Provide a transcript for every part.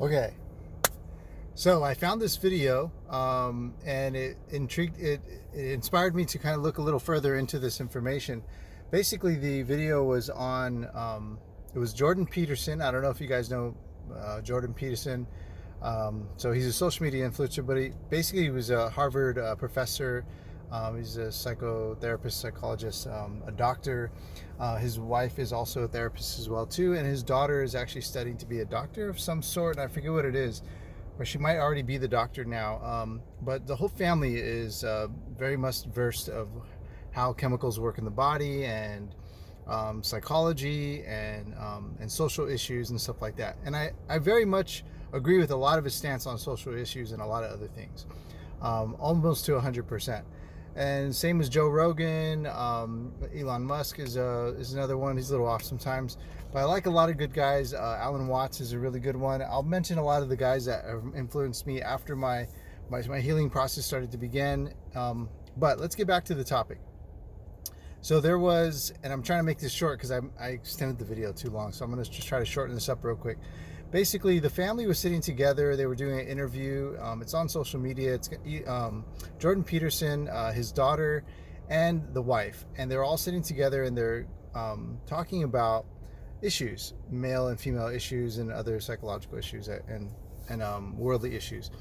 Okay, so I found this video, and it inspired me to kind of look a little further into this information. Basically, the video was on it was Jordan Peterson. I don't know if you guys know Jordan Peterson. So he's a social media influencer, but he was a Harvard professor. He's a psychotherapist, psychologist, a doctor. His wife is also a therapist as well too, and his daughter is actually studying to be a doctor of some sort. And I forget what it is, or she might already be the doctor now. But the whole family is very much versed of how chemicals work in the body and psychology and social issues and stuff like that. And I very much agree with a lot of his stance on social issues and a lot of other things, almost to 100%. And same as Joe Rogan. Elon Musk is another one. He's a little off sometimes, but I like a lot of good guys. Alan Watts is a really good one. I'll mention a lot of the guys that have influenced me after my healing process started to begin. But let's get back to the topic. So there was, and I'm trying to make this short because I extended the video too long, so I'm going to just try to shorten this up real quick. Basically, the family was sitting together. They were doing an interview. It's on social media. It's Jordan Peterson, his daughter, and the wife, and they're all sitting together and they're talking about issues, male and female issues, and other psychological issues and worldly issues.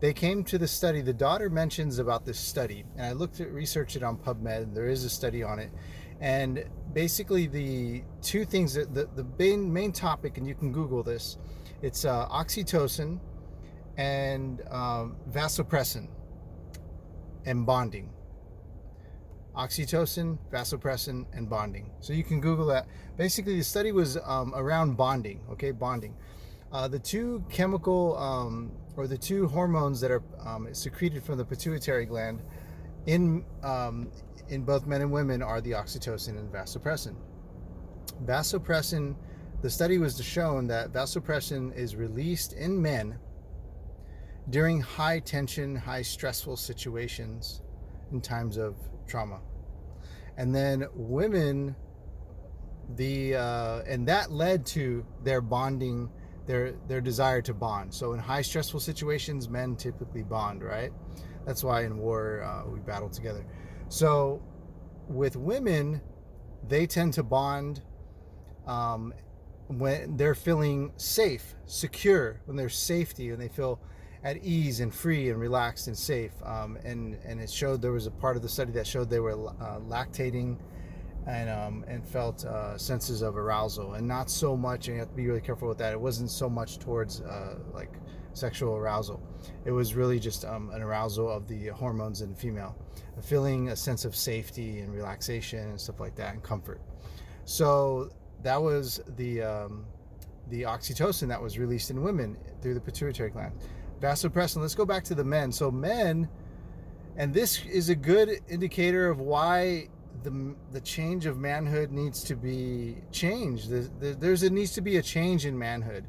They came to the study. The daughter mentions about this study, and I researched it on PubMed, and there is a study on it. And basically, the two things that the main topic, and you can Google this, it's oxytocin and vasopressin and bonding. Oxytocin, vasopressin, and bonding. So you can Google that. Basically, the study was around bonding. Okay, bonding. The two chemical or the two hormones that are secreted from the pituitary gland in both men and women are the oxytocin and vasopressin. Vasopressin, the study was shown that vasopressin is released in men during high tension, high stressful situations in times of trauma. And then women, and that led to their bonding, their desire to bond. So in high stressful situations, men typically bond, right? That's why in war we battle together. So with women, they tend to bond when they're feeling safe, secure, when there's safety, when they feel at ease and free and relaxed and safe. And it showed, there was a part of the study that showed they were lactating and felt senses of arousal, and not so much, and you have to be really careful with that, it wasn't so much towards like sexual arousal. It was really just an arousal of the hormones in female, feeling a sense of safety and relaxation and stuff like that, and comfort. So that was the oxytocin that was released in women through the pituitary gland. Vasopressin, let's go back to the men. So men, and this is a good indicator of why the change of manhood needs to be changed. There needs to be a change in manhood.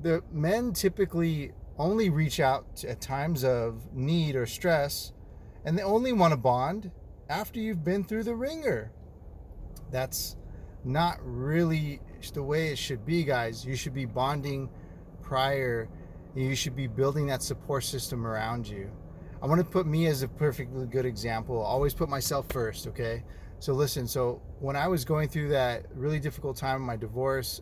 The men typically only reach out at times of need or stress, and they only want to bond after you've been through the ringer. That's not really the way it should be, guys. You should be bonding prior. You should be building that support system around you. I want to put me as a perfectly good example. Always put myself first, okay? So listen, so when I was going through that really difficult time of my divorce,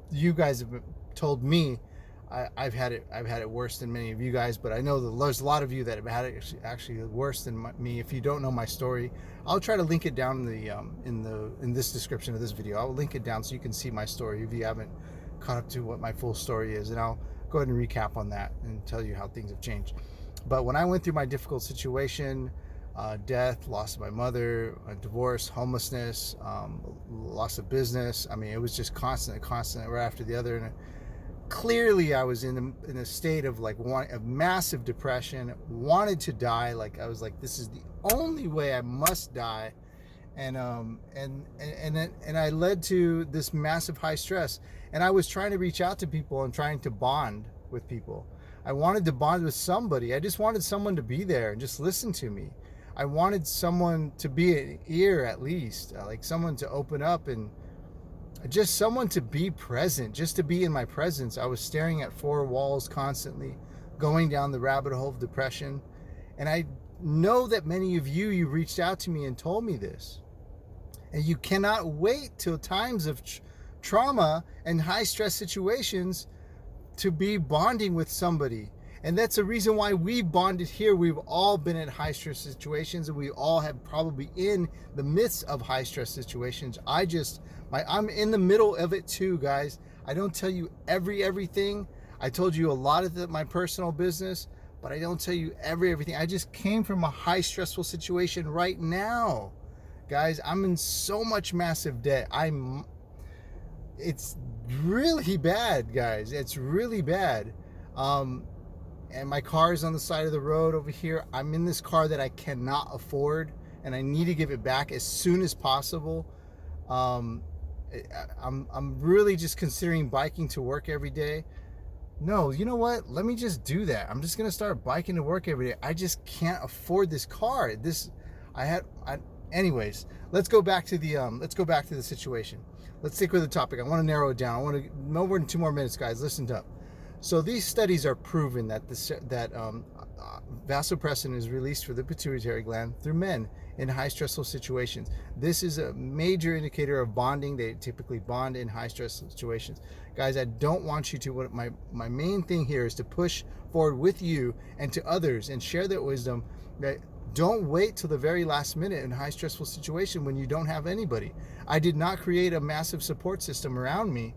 you guys have told me I've had it worse than many of you guys, but I know that there's a lot of you that have had it actually worse than me. If you don't know my story, I'll try to link it down in this description of this video. I'll link it down so you can see my story if you haven't caught up to what my full story is, and I'll go ahead and recap on that and tell you how things have changed. But when I went through my difficult situation, death, loss of my mother, divorce, homelessness, loss of business, I mean, it was just constant right after the other. And clearly I was in a state of like of massive depression, wanted to die. Like I was like, this is the only way, I must die. And I led to this massive high stress. And I was trying to reach out to people and trying to bond with people. I wanted to bond with somebody. I just wanted someone to be there and just listen to me. I wanted someone to be an ear, at least, like someone to open up and just someone to be present, just to be in my presence. I was staring at four walls constantly, going down the rabbit hole of depression. And I know that many of you reached out to me and told me this. And you cannot wait till times of trauma and high stress situations to be bonding with somebody. And that's the reason why we bonded here. We've all been in high stress situations, and we all have probably in the midst of high stress situations. I'm in the middle of it too, guys. I don't tell you everything. I told you a lot of my personal business, but I don't tell you everything. I just came from a high stressful situation right now. Guys, I'm in so much massive debt. It's really bad, guys. It's really bad. And my car is on the side of the road over here. I'm in this car that I cannot afford, and I need to give it back as soon as possible. I'm really just considering biking to work every day. No, you know what? Let me just do that. I'm just gonna start biking to work every day. I just can't afford this car. Anyways, let's go back to the situation. Let's stick with the topic. I want to narrow it down. I want to no more than 2 more minutes, guys. Listen up. So these studies are proven that vasopressin is released from the pituitary gland through men in high stressful situations. This is a major indicator of bonding. They typically bond in high stress situations. Guys, I don't want you to, my main thing here is to push forward with you and to others and share that wisdom. That don't wait till the very last minute in a high stressful situation when you don't have anybody. I did not create a massive support system around me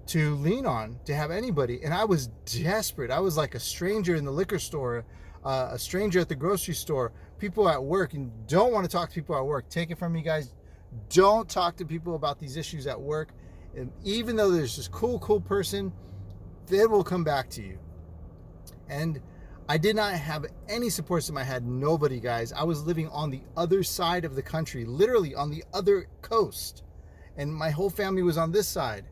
to lean on, to have anybody. And I was desperate. I was like a stranger in the liquor store, a stranger at the grocery store, people at work, and don't want to talk to people at work. Take it from me, guys. Don't talk to people about these issues at work. And even though there's this cool person, they will come back to you. And I did not have any support system. I had nobody, guys. I was living on the other side of the country, literally on the other coast. And my whole family was on this side.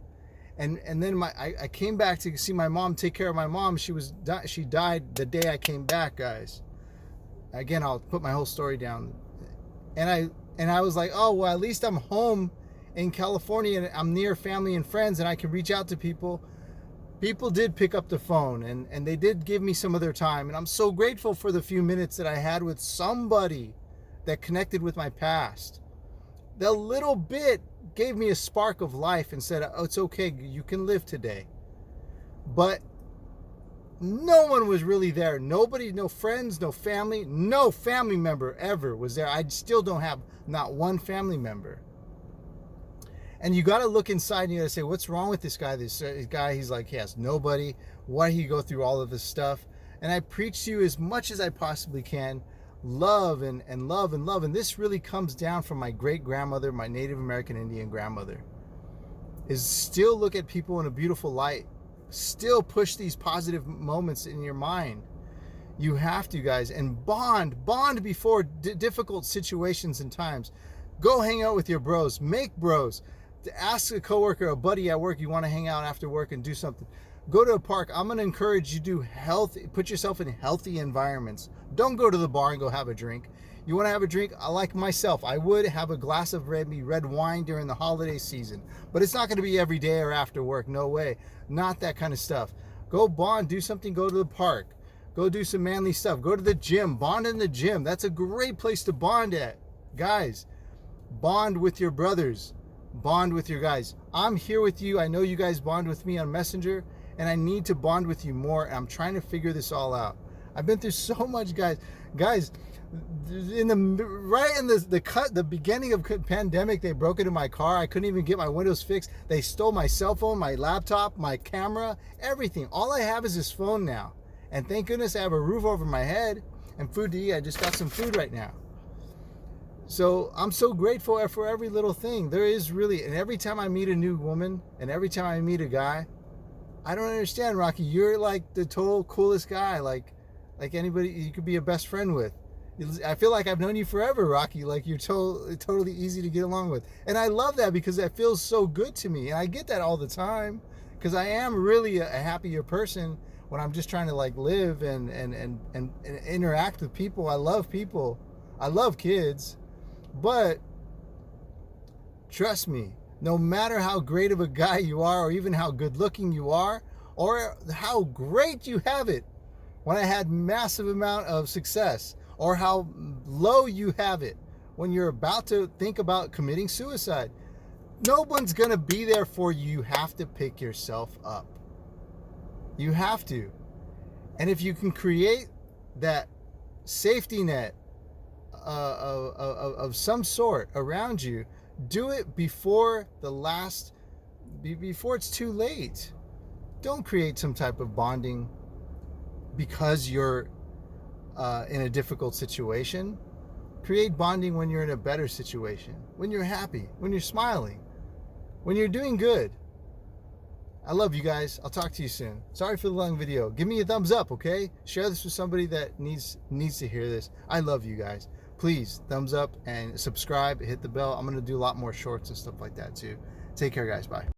And then I came back to see my mom, take care of my mom. She died the day I came back, guys. Again, I'll put my whole story down. And I was like, oh, well, at least I'm home in California and I'm near family and friends and I can reach out to people. People did pick up the phone and they did give me some of their time. And I'm so grateful for the few minutes that I had with somebody that connected with my past. The little bit gave me a spark of life and said, oh, it's okay, you can live today. But no one was really there. Nobody, no friends, no family member ever was there. I still don't have not one family member. And you got to look inside and you got to say, what's wrong with this guy? This guy, he's like, he has nobody. Why did he go through all of this stuff? And I preach to you as much as I possibly can. Love and love and love. And this really comes down from my great grandmother, my Native American Indian grandmother, is still look at people in a beautiful light. Still push these positive moments in your mind. You have to, guys, and bond before difficult situations and times. Go hang out with your bros, make bros. Ask a coworker, a buddy at work, you want to hang out after work and do something. Go to a park. I'm going to encourage you to do healthy, put yourself in healthy environments. Don't go to the bar and go have a drink. You want to have a drink? I like myself. I would have a glass of red wine during the holiday season, but it's not going to be every day or after work. No way. Not that kind of stuff. Go bond, do something, go to the park. Go do some manly stuff. Go to the gym, bond in the gym. That's a great place to bond at. Guys, bond with your brothers. Bond with your guys. I'm here with you. I know you guys bond with me on Messenger, and I need to bond with you more. And I'm trying to figure this all out. I've been through so much, guys. In the beginning of the pandemic, they broke into my car. I couldn't even get my windows fixed. They stole my cell phone, my laptop, my camera, everything. All I have is this phone now. And thank goodness I have a roof over my head and food to eat. I just got some food right now. So I'm so grateful for every little thing. There is really, and every time I meet a new woman and every time I meet a guy, I don't understand, Rocky. You're like the total coolest guy. Like anybody you could be a best friend with. I feel like I've known you forever, Rocky. Like you're totally easy to get along with. And I love that because that feels so good to me. And I get that all the time because I am really a happier person when I'm just trying to like live and interact with people. I love people. I love kids. But trust me, No matter how great of a guy you are, or even how good looking you are, or how great you have it, when I had massive amount of success, or how low you have it when you're about to think about committing suicide, no one's gonna be there for you. You have to pick yourself up. You have to. And if you can create that safety net of some sort around you, do it before before it's too late. Don't create some type of bonding because you're in a difficult situation. Create bonding when you're in a better situation, when you're happy, when you're smiling, when you're doing good. I love you guys. I'll talk to you soon. Sorry for the long video. Give me a thumbs up, okay? Share this with somebody that needs to hear this. I love you guys. Please, thumbs up and subscribe. Hit the bell. I'm going to do a lot more shorts and stuff like that too. Take care, guys. Bye.